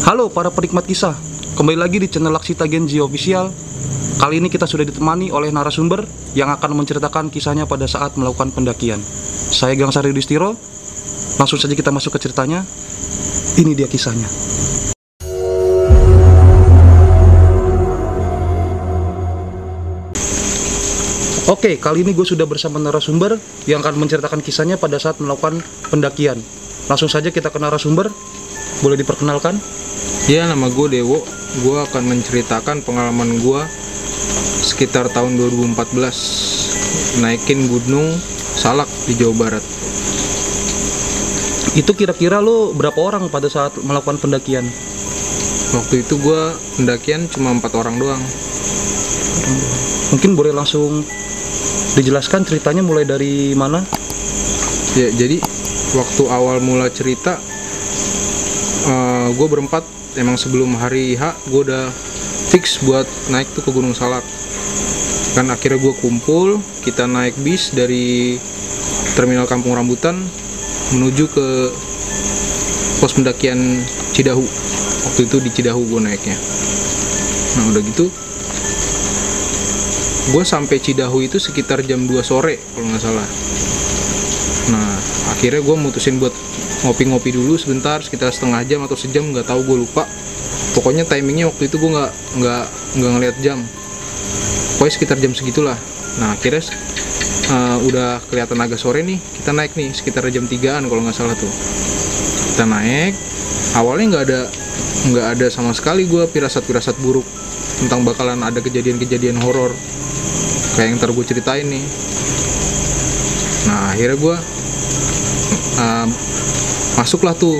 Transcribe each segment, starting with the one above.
Halo para penikmat kisah, kembali lagi di channel Laksita Genji Official. Kali ini kita sudah ditemani oleh narasumber yang akan menceritakan kisahnya pada saat melakukan pendakian. Saya Gangsari Yudhistiro, langsung saja kita masuk ke ceritanya. Ini dia kisahnya. Oke, kali ini gue sudah bersama narasumber yang akan menceritakan kisahnya pada saat melakukan pendakian. Langsung saja kita ke narasumber, boleh diperkenalkan? Ya, nama gue Dewo. Gue akan menceritakan pengalaman gue sekitar tahun 2014 naikin Gunung Salak di Jawa Barat. Itu kira-kira lo berapa orang pada saat melakukan pendakian? Waktu itu gue pendakian cuma 4 orang doang. Mungkin boleh langsung dijelaskan ceritanya mulai dari mana? Ya, jadi waktu awal mula cerita, gue berempat. Emang sebelum hari H gue udah fix buat naik tuh ke Gunung Salak. Kan akhirnya gue kumpul, kita naik bis dari terminal Kampung Rambutan menuju ke pos pendakian Cidahu. Waktu itu di Cidahu gue naiknya. Nah udah gitu gue sampai Cidahu itu sekitar jam 2 sore kalau nggak salah. Nah akhirnya gue mutusin buat ngopi-ngopi dulu sebentar, sekitar setengah jam atau sejam, nggak tahu, gue lupa. Pokoknya timingnya waktu itu gue nggak ngeliat jam. Pokoknya sekitar jam segitulah. Nah akhirnya udah kelihatan agak sore nih, kita naik nih sekitar jam 3-an kalau nggak salah tuh. Kita naik, awalnya nggak ada sama sekali gue pirasat-pirasat buruk tentang bakalan ada kejadian-kejadian horor kayak yang ntar gue ceritain nih. Nah akhirnya gue masuklah tuh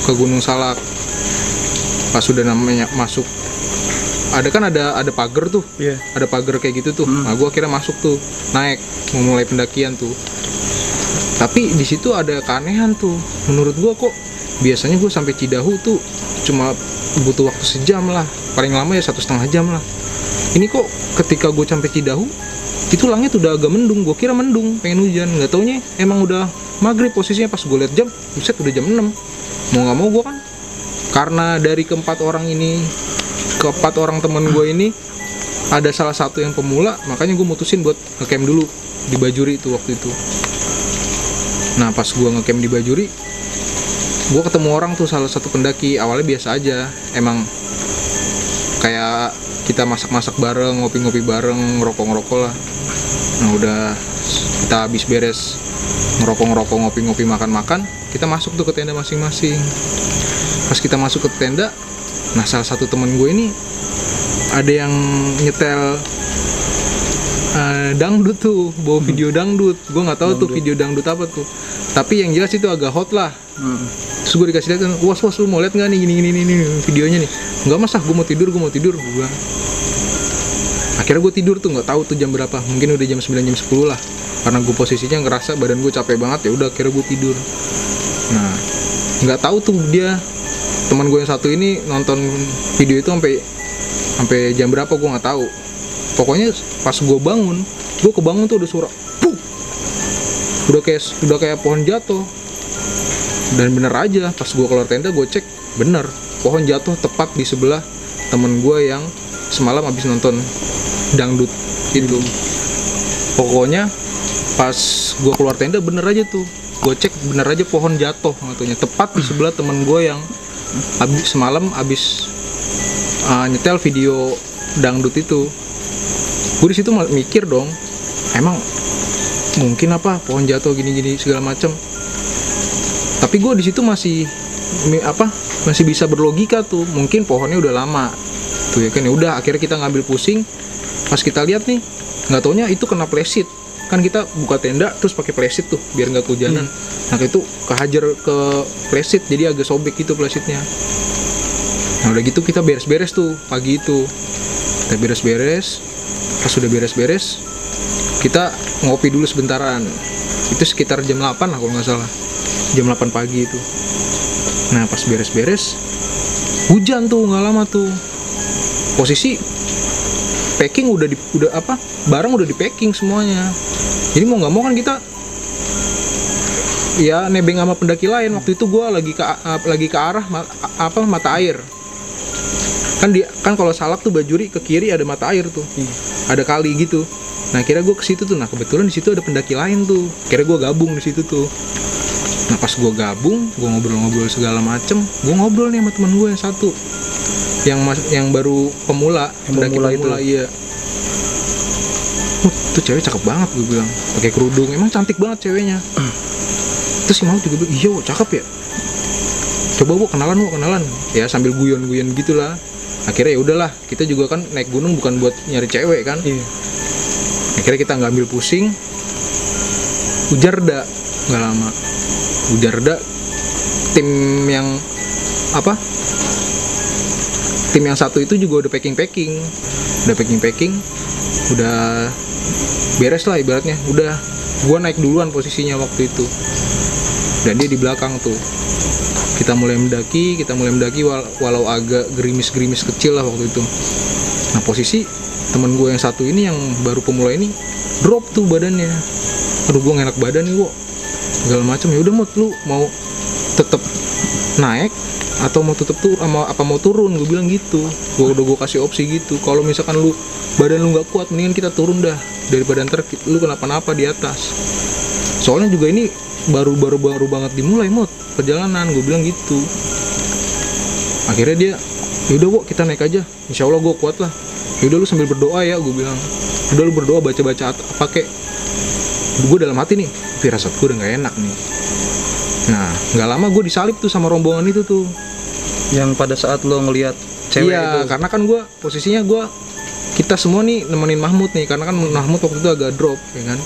ke Gunung Salak. Pas sudah namanya masuk, ada pagar tuh, ada pagar kayak gitu tuh. Nah gue akhirnya masuk tuh, naik mau mulai pendakian tuh. Tapi di situ ada keanehan tuh. Menurut gue kok biasanya gue sampai Cidahu tuh cuma butuh waktu sejam lah, paling lama ya 1,5 jam lah. Ini kok ketika gue sampai Cidahu itu langit udah agak mendung. Gue kira mendung, pengen hujan, nggak taunya emang udah maghrib posisinya. Pas gue liat jam, buset udah jam 6. Mau nggak mau gue kan, karena dari keempat orang temen gue ini ada salah satu yang pemula, makanya gue mutusin buat ngecamp dulu di Bajuri itu waktu itu. Nah pas gue ngecamp di Bajuri, gue ketemu orang tuh, salah satu pendaki. Awalnya biasa aja, emang kayak kita masak-masak bareng, ngopi-ngopi bareng, ngerokok-ngerokok lah. Nah udah kita habis beres ngerokok-ngerokok, ngopi-ngopi, makan-makan, kita masuk tuh ke tenda masing-masing. Pas kita masuk ke tenda, nah salah satu temen gue ini ada yang nyetel dangdut tuh, bawa video dangdut. Gue nggak tahu tuh video dangdut apa tuh, tapi yang jelas itu agak hot lah. Terus gue dikasih lihat, was lu mau lihat nggak nih gini videonya nih? Nggak, mas, gue mau tidur gue bilang. Akhirnya gue tidur tuh, nggak tahu tuh jam berapa, mungkin udah jam 9 jam 10 lah, karena gue posisinya ngerasa badan gue capek banget. Ya udah akhirnya gue tidur. Nah nggak tahu tuh dia, teman gue yang satu ini, nonton video itu sampai jam berapa gue nggak tahu. Pokoknya pas gue kebangun tuh udah suara puk, udah kayak pohon jatuh. Dan bener aja, pas gue keluar tenda gue cek, bener pohon jatuh tepat di sebelah temen gue yang semalam habis nonton dangdut itu. Pokoknya pas gue keluar tenda bener aja tuh, gue cek bener aja pohon jatuh katanya tepat di sebelah temen gue yang semalam habis nyetel video dangdut itu. Gue di situ mikir dong, emang mungkin apa pohon jatuh gini segala macem. Tapi gue di situ masih bisa berlogika tuh, mungkin pohonnya udah lama tuh ya kan. Ya udah akhirnya kita ngambil pusing. Pas kita lihat nih, nggak taunya itu kena plesit. Kan kita buka tenda terus pakai plesit tuh biar nggak kehujanan. Nah itu kehajar ke plesit, jadi agak sobek gitu plesitnya. Nah udah gitu kita beres-beres tuh pagi itu. Kita beres-beres. Pas sudah beres-beres, kita ngopi dulu sebentaran. Itu sekitar jam 8 lah kalau nggak salah, jam 8 pagi itu. Nah pas beres-beres, hujan tuh nggak lama tuh. Posisi packing barang udah di packing semuanya. Jadi mau nggak mau kan kita ya nebeng sama pendaki lain. Waktu itu gue lagi ke arah mata air. Kan kalau Salak tuh Bajuri ke kiri ada mata air tuh, ada kali gitu. Nah kira gue ke situ tuh. Nah kebetulan di situ ada pendaki lain tuh. Kira gue gabung di situ tuh. Nah pas gue gabung, gue ngobrol-ngobrol segala macem. Gue ngobrol nih sama teman gue yang satu, yang baru pemula, pendaki pemula. Iya. Tuh cewek cakep banget, gue bilang. Pakai kerudung, emang cantik banget ceweknya. Terus si Mahmud juga bilang, iya cakep ya. Coba kenalan. Ya sambil guyon-guyon gitulah. Akhirnya ya udahlah, kita juga kan naik gunung bukan buat nyari cewek kan. Iya. Akhirnya kita nggak ambil pusing. Ujarda nggak lama. Ujarda tim yang satu itu juga udah packing, udah beres lah ibaratnya. Udah, gua naik duluan posisinya waktu itu. Dan dia di belakang tuh. Kita mulai mendaki walau agak gerimis kecil lah waktu itu. Nah posisi temen gue yang satu ini yang baru pemula ini drop tuh badannya. Aduh gue gak enak badan nih, segala macam. Ya udah Mut, lu mau tetap naik atau mau tetap tuh mau turun? Gue bilang gitu. Gue kasih opsi gitu. Kalau misalkan badan lu nggak kuat, mendingan kita turun dah daripada ntar lu kenapa-napa di atas. Soalnya juga ini baru banget dimulai Mut perjalanan, gue bilang gitu. Akhirnya dia, yaudah kita naik aja, insya Allah gue kuat lah. Yaudah lu sambil berdoa ya, gue bilang. Udah lu berdoa, baca pakai. Gue dalam hati nih, firasat gue udah gak enak nih. Nah gak lama gue disalip tuh sama rombongan itu tuh, yang pada saat lo ngelihat cewek itu. Karena kan posisinya kita semua nih nemenin Mahmud nih, karena kan Mahmud waktu itu agak drop ya kan.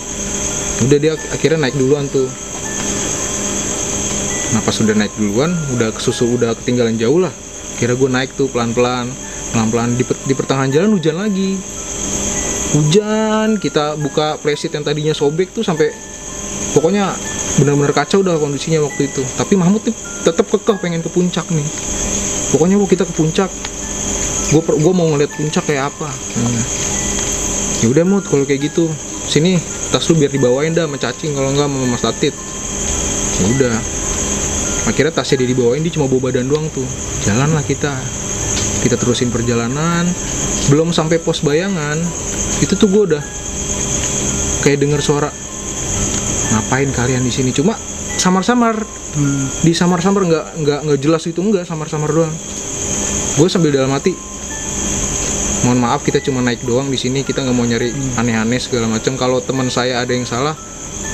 Udah dia akhirnya naik duluan tuh. Nah pas udah naik duluan, udah ketinggalan jauh lah. Kira gue naik tuh pelan-pelan di pertengahan jalan hujan lagi. Kita buka playset yang tadinya sobek tuh sampai pokoknya benar-benar kacau dah kondisinya waktu itu. Tapi Mahmud nih tetap kekeh pengen ke puncak nih. Pokoknya kita ke puncak. Gue mau ngeliat puncak kayak apa. Ya udah Mut, kalau kayak gitu sini tas lu biar dibawain dah sama Cacing, kalau enggak sama Mas Tatit. Ya udah. Akhirnya tasnya dia dibawain, dia cuma bawa badan doang tuh. Jalanlah kita terusin perjalanan. Belum sampai pos Bayangan, itu tuh gue udah kayak denger suara, ngapain kalian di sini? Cuma samar-samar, di samar-samar nggak jelas itu, enggak, samar-samar doang. Gue sambil dalam hati, mohon maaf kita cuma naik doang di sini, kita nggak mau nyari aneh-aneh segala macam. Kalau teman saya ada yang salah,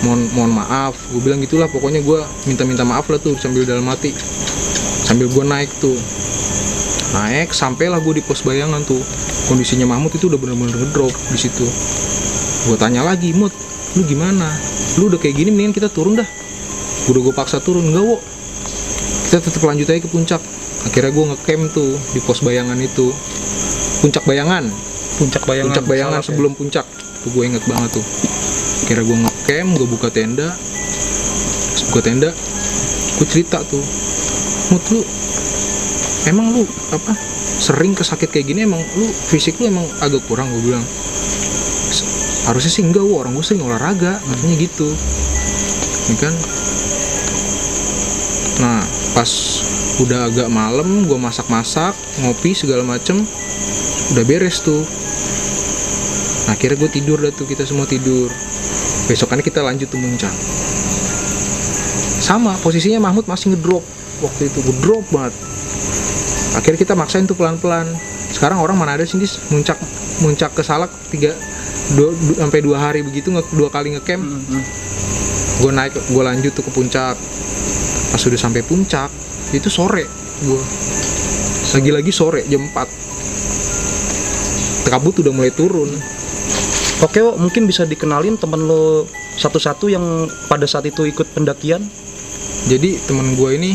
mohon maaf, gue bilang gitulah. Pokoknya gue minta maaf lah tuh sambil dalam hati. Sambil gue naik sampailah gue di pos Bayangan tuh. Kondisinya Mahmud itu udah bener-bener ngedrop di situ. Gue tanya lagi, Mut, lu gimana? Lu udah kayak gini, mendingan kita turun dah. Udah gue paksa turun, enggak kita tetap lanjut aja ke puncak. Akhirnya gue ngecamp tuh di pos Bayangan itu. Puncak Bayangan sebelum puncak tuh, gue inget banget tuh. Akhirnya gue ngecamp, gue buka tenda. Gue cerita tuh, Mut, lu emang lu sering kesakit kayak gini, emang lu fisik lu emang agak kurang? Gue bilang harusnya sih enggak, orang gue sering olahraga, katanya gitu ya kan. Nah pas udah agak malam, gue masak ngopi segala macem, udah beres tuh. Akhirnya gue tidur dah tuh, kita semua tidur. Besokannya kita lanjut tuh muncak. Sama posisinya Mahmud masih ngedrop waktu itu, ngedrop banget. Akhirnya kita maksain tuh pelan-pelan. Sekarang orang mana ada sih muncak ke Salak 2 hari begitu, 2 kali ngecamp. Gue lanjut tuh ke puncak. Pas udah sampai puncak itu sore, gue lagi sore jam 4. Kabut udah mulai turun. Oke, mungkin bisa dikenalin temen lo satu-satu yang pada saat itu ikut pendakian. Jadi temen gue ini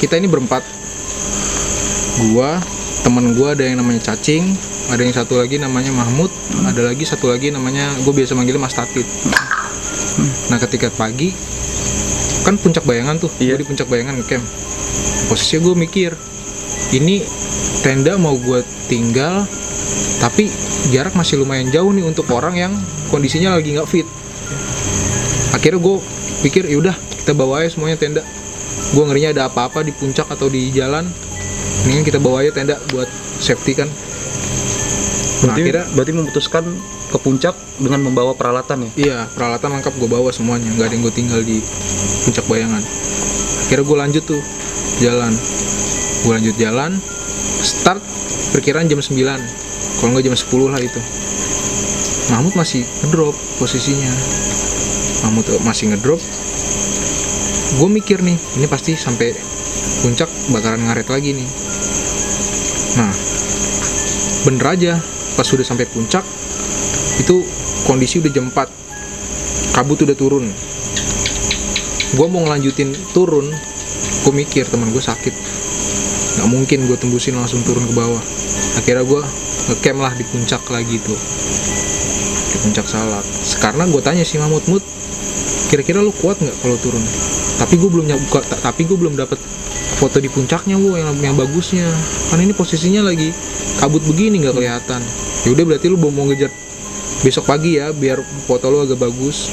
kita ini berempat. Gua, temen gue ada yang namanya Cacing, ada yang satu lagi namanya Mahmud, ada lagi satu lagi namanya, gue biasa manggilnya Mas Tatit. Nah ketika pagi kan puncak Bayangan tuh, gue di puncak Bayangan ngecamp. Posisinya gue mikir, ini tenda mau gue tinggal, tapi jarak masih lumayan jauh nih untuk orang yang kondisinya lagi nggak fit. Akhirnya gue pikir yaudah kita bawa aja semuanya tenda. Gue ngerinya ada apa-apa di puncak atau di jalan, mendingan kita bawa aja tenda buat safety kan. Nah, berarti memutuskan ke puncak dengan membawa peralatan ya? Iya, peralatan lengkap gue bawa semuanya, nggak ada yang gue tinggal di puncak Bayangan. Akhirnya gue lanjut tuh jalan, start perkiraan jam 9, kalau nggak jam 10 lah itu. Mahmud masih ngedrop posisinya, gue mikir nih, ini pasti sampai puncak bakaran ngaret lagi nih. Nah, bener aja, pas sudah sampai puncak itu kondisi udah jam 4, kabut udah turun. Gue mau ngelanjutin turun, gue mikir teman gue sakit, nggak mungkin gue tembusin langsung turun ke bawah. Akhirnya gue ngecamp lah di puncak lagi tuh, di puncak Salak. Karena gue tanya si Mahmud, Mut, kira-kira lu kuat nggak kalau turun? Tapi gue belum dapat foto di puncaknya, yang bagusnya. Kan ini posisinya lagi kabut begini, nggak kelihatan. Ya udah, berarti lu mau ngejar besok pagi ya, biar foto lu agak bagus.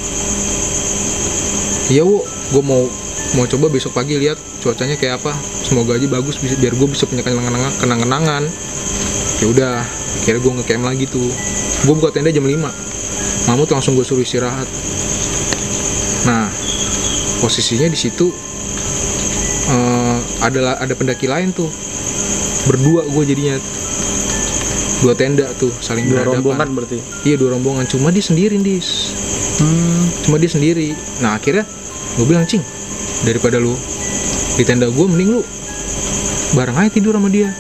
Iya, gue mau coba besok pagi lihat cuacanya kayak apa. Semoga aja bagus, biar gue bisa punya kenang-kenangan. Ya udah, akhirnya gue ngecamp lagi tuh. Gue buka tenda jam 5. Mahmud langsung gue suruh istirahat. Nah, posisinya di situ ada pendaki lain tuh, berdua gue jadinya, 2 tenda tuh saling berhadapan. 2 rombongan berarti? Iya, 2 rombongan, cuma dia sendiri, cuma dia sendiri. Nah, akhirnya gue bilang, Cing, daripada lu di tenda gue, mending lu bareng aja tidur sama dia.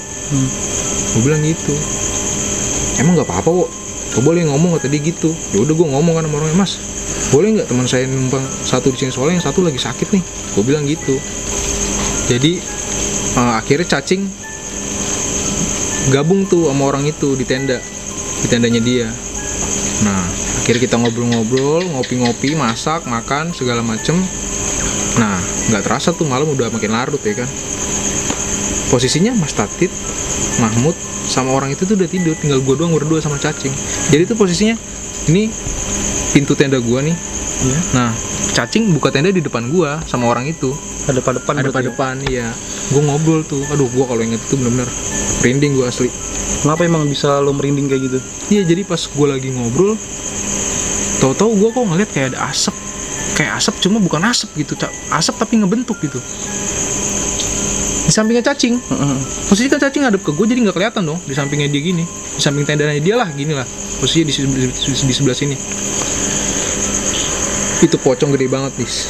Gue bilang gitu. Emang nggak apa-apa, Wo, gue boleh ngomong, kata dia gitu. Ya udah, gue ngomong kan sama orangnya, Mas, boleh nggak teman saya numpang satu di sini, soalnya yang satu lagi sakit nih. Gue bilang gitu. Jadi akhirnya cacing gabung tuh sama orang itu di tendanya dia. Nah, akhirnya kita ngobrol-ngobrol, ngopi-ngopi, masak, makan segala macem. Nah, nggak terasa tuh malam udah makin larut ya kan. Posisinya Mas Tatit, Mahmud sama orang itu tuh udah tidur, tinggal gue doang berdua sama cacing. Jadi tuh posisinya ini pintu tenda gua nih. Iya. Nah, cacing buka tenda di depan gua sama orang itu. Ada depan. Iya. Gua ngobrol tuh. Aduh, gua kalau inget itu bener-bener merinding gua asli. Kenapa emang bisa lo merinding kayak gitu? Iya, jadi pas gua lagi ngobrol, tahu-tahu gua kok ngeliat kayak ada asap. Kayak asap, cuma bukan asap gitu, asap tapi ngebentuk gitu. Di sampingnya cacing. Posisi kan cacing ngadep ke gua, jadi nggak kelihatan dong. Di sampingnya dia gini, di samping tendanya dia lah, gini lah. Posisinya di sebelah sini. Itu pocong gede banget, Dis.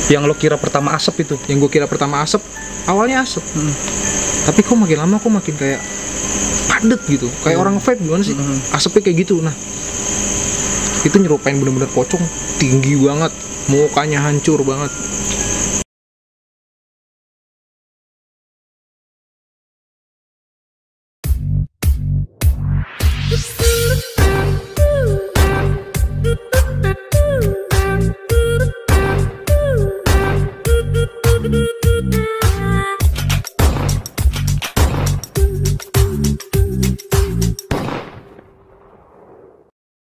Yang lo kira pertama asap itu? Yang gue kira pertama asap, awalnya asap. Tapi kok makin lama kok makin kayak padet gitu, kayak orang vape gimana sih? Asapnya kayak gitu. Nah, itu nyerupain bener-bener pocong, tinggi banget, mukanya hancur banget. Thank you.